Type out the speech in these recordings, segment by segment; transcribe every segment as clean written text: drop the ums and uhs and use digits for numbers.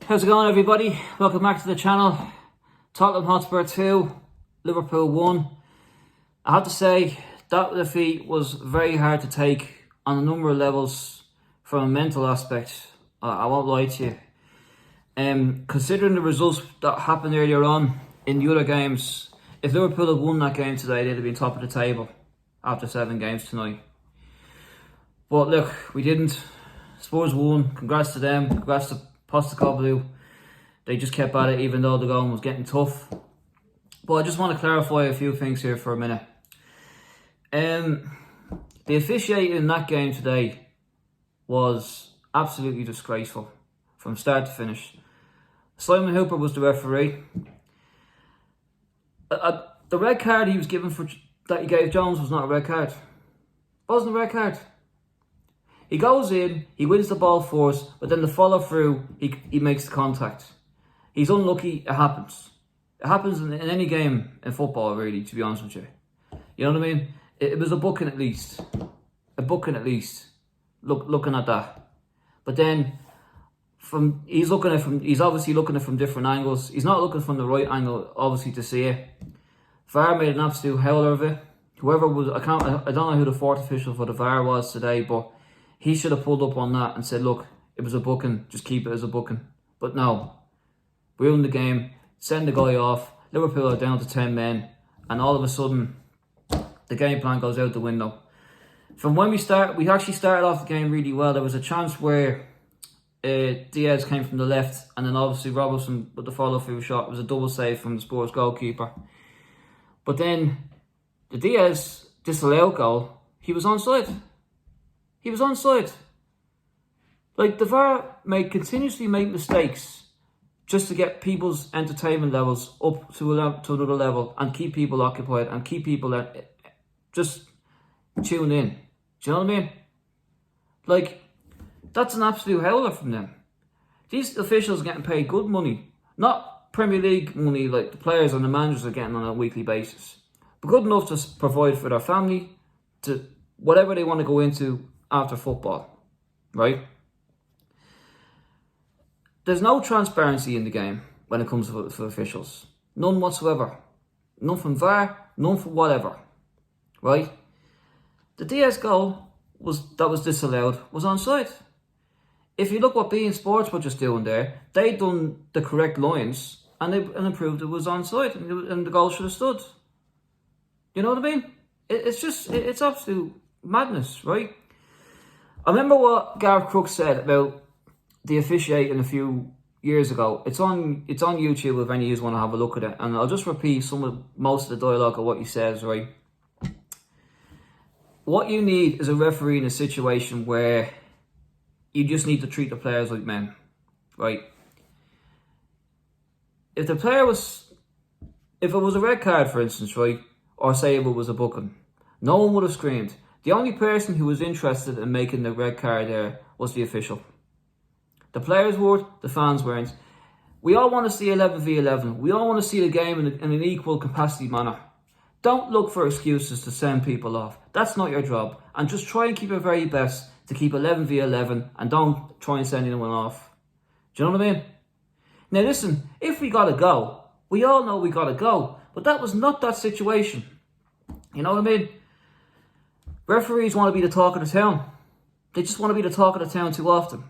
how's it going everybody? Welcome back to the channel. Tottenham Hotspur 2, Liverpool 1. I have to say, that defeat was very hard to take on a number of levels from a mental aspect. I won't lie to you. Considering the results that happened earlier on in the other games, if Liverpool had won that game today, they'd have been top of the table after 7 games tonight. But look, we didn't. Spurs won. Congrats to them. Congrats to Postecoglou. They just kept at it even though the going was getting tough. But I just want to clarify a few things here for a minute. The officiating in that game today was absolutely disgraceful from start to finish. Simon Hooper was the referee. The red card he was given that he gave Jones was not a red card. It wasn't a red card. He goes in, he wins the ball first, but then the follow through, he makes the contact. He's unlucky, it happens. It happens in any game in football, really, to be honest with you. You know what I mean? It was a booking at least. A booking at least. Looking at that. But then, he's obviously looking at it from different angles. He's not looking from the right angle, obviously, to see it. VAR made an absolute howler of it. Whoever was, I don't know who the fourth official for the VAR was today, but he should have pulled up on that and said, look, it was a booking, just keep it as a booking. But no, ruined the game, send the guy off, Liverpool are down to 10 men, and all of a sudden, the game plan goes out the window. From when we actually started off the game really well. There was a chance where Diaz came from the left, and then obviously Robertson with the follow-through shot. It was a double save from the Spurs goalkeeper. But then, the Diaz disallowed goal, he was onside. He was onside. Like, the VAR continuously make mistakes just to get people's entertainment levels up to another level and keep people occupied and keep people just tuned in. Do you know what I mean? Like, that's an absolute howler from them. These officials are getting paid good money. Not Premier League money like the players and the managers are getting on a weekly basis. But good enough to provide for their family, to whatever they want to go into after football, right? There's no transparency in the game when it comes to officials. None whatsoever. None from VAR, none from whatever, right? The Diaz goal that was disallowed was onside. If you look what beIN Sports were just doing there, they done the correct lines and proved it was onside and the goal should have stood. You know what I mean? It's absolute madness, right? I remember what Gareth Crooks said about the officiating a few years ago. It's on YouTube if any of you want to have a look at it. And I'll just repeat most of the dialogue of what he says, right? What you need is a referee in a situation where you just need to treat the players like men, right? If it was a red card, for instance, right? Or say if it was a booking, no one would have screamed. The only person who was interested in making the red card there was the official. The players weren't, the fans weren't. We all want to see 11v11. We all want to see the game in an equal capacity manner. Don't look for excuses to send people off. That's not your job. And just try and keep your very best to keep 11v11 and don't try and send anyone off. Do you know what I mean? Now listen, if we got to go, we all know we got to go. But that was not that situation. You know what I mean? Referees want to be the talk of the town. They just want to be the talk of the town too often.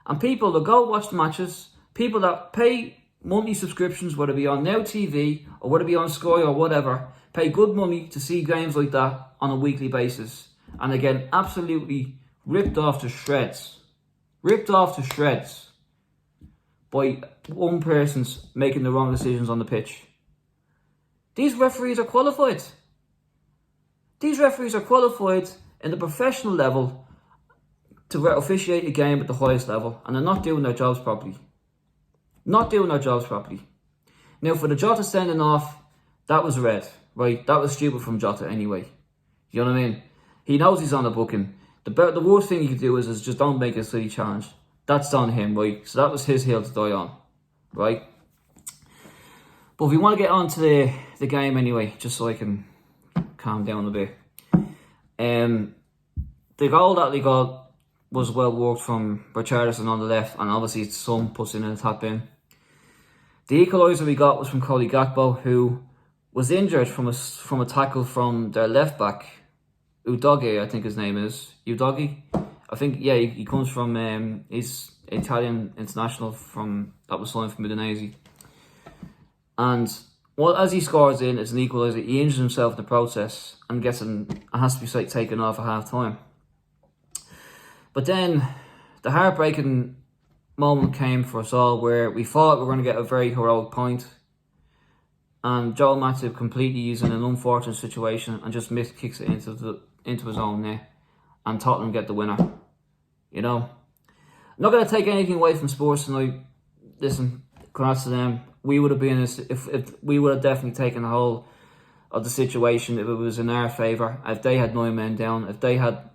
And people that go watch the matches, people that pay monthly subscriptions, whether it be on Now TV or whether it be on Sky or whatever, pay good money to see games like that on a weekly basis. And again, absolutely ripped off to shreds. Ripped off to shreds by one person's making the wrong decisions on the pitch. These referees are qualified. These referees are qualified in the professional level to officiate a game at the highest level, and they're not doing their jobs properly. Not doing their jobs properly. Now, for the Jota sending off, that was red, right? That was stupid from Jota anyway. You know what I mean? He knows he's on the booking. The worst thing he could do is just don't make a silly challenge. That's on him, right? So that was his hill to die on, right? But if we want to get on to the game anyway, just so I can calm down a bit. The goal that they got was well worked from Richarlison on the left, and obviously Son puts in a tap in. The equaliser we got was from Cody Gakpo, who was injured from a tackle from their left back, Udogie, I think his name is. Udogie? I think, yeah, he comes from, he's Italian international that was signed from Udinese. And as he scores in, it's an equaliser, he injures himself in the process and has to be taken off at half time. But then the heartbreaking moment came for us all where we thought we were going to get a very heroic point, and Joel Matip completely using an unfortunate situation and just kicks it into his own net, and Tottenham get the winner. You know, I'm not going to take anything away from Spurs tonight. Listen, congrats to them. We would have been if we would have definitely taken the whole of the situation if it was in our favour. If they had 9 men down, if they had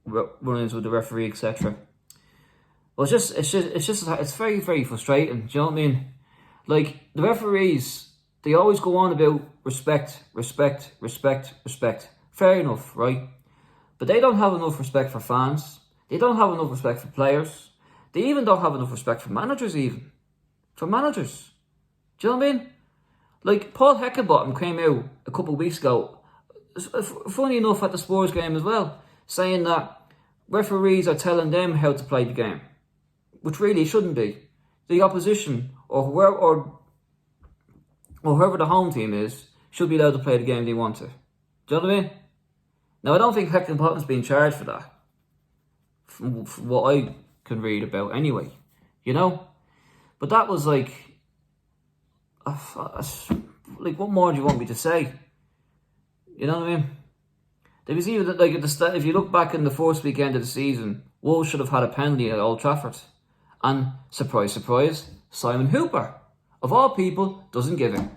run-ins with the referee, etc. Well, it's very, very frustrating. Do you know what I mean? Like, the referees, they always go on about respect. Fair enough, right? But they don't have enough respect for fans. They don't have enough respect for players. They even don't have enough respect for managers, even. For managers. Do you know what I mean? Like, Paul Heckingbottom came out a couple of weeks ago, funny enough, at the Spurs game as well, saying that referees are telling them how to play the game, which really shouldn't be. The opposition or whoever the home team is should be allowed to play the game they want to. Do you know what I mean? Now, I don't think Heckingbottom's being charged for that, from what I can read about anyway, you know? But that was like, what more do you want me to say? You know what I mean? There was even, like, if you look back in the first weekend of the season, Wolves should have had a penalty at Old Trafford. And, surprise, surprise, Simon Hooper, of all people, doesn't give it.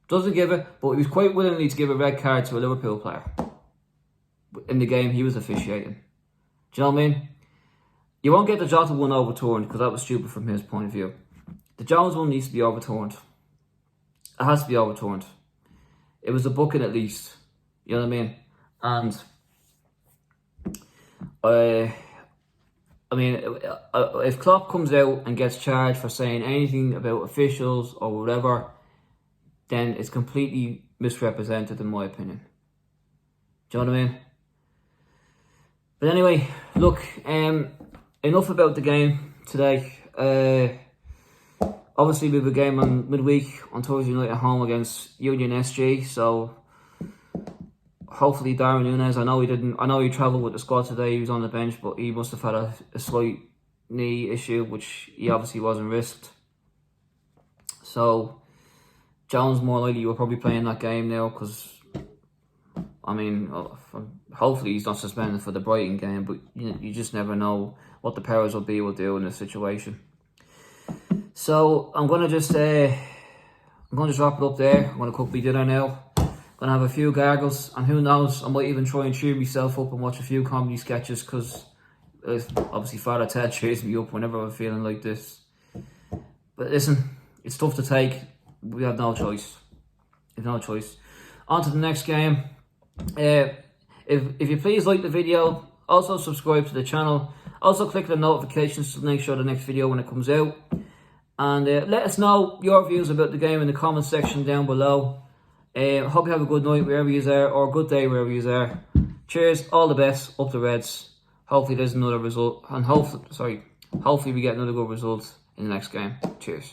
Doesn't give it, but he was quite willingly to give a red card to a Liverpool player in the game he was officiating. Do you know what I mean? You won't get the Jota one overturned because that was stupid from his point of view. The Jones one needs to be overturned. It has to be overturned. It was a booking at least. You know what I mean? And if Klopp comes out and gets charged for saying anything about officials or whatever, then it's completely misrepresented in my opinion. Do you know what I mean? But anyway, look, enough about the game today. Obviously we have a game on midweek on Thursday night at home against Union SG, so hopefully Darwin Núñez, I know he travelled with the squad today, he was on the bench, but he must have had a slight knee issue, which he obviously wasn't risked. So Jones more likely will probably play in that game now, because I mean, hopefully he's not suspended for the Brighton game, but you just never know what the powers will do in this situation. So I'm gonna just wrap it up there. I'm gonna cook my dinner now. Gonna have a few gargles, and who knows, I might even try and cheer myself up and watch a few comedy sketches, because obviously Father Ted cheers me up whenever I'm feeling like this. But listen, it's tough to take. We have no choice. On to the next game. If you please like the video, also subscribe to the channel. Also click the notifications to make sure the next video when it comes out. And let us know your views about the game in the comment section down below. Hope you have a good night wherever you are, or a good day wherever you are. Cheers, all the best, up the Reds. Hopefully there's another result, and hopefully we get another good result in the next game. Cheers.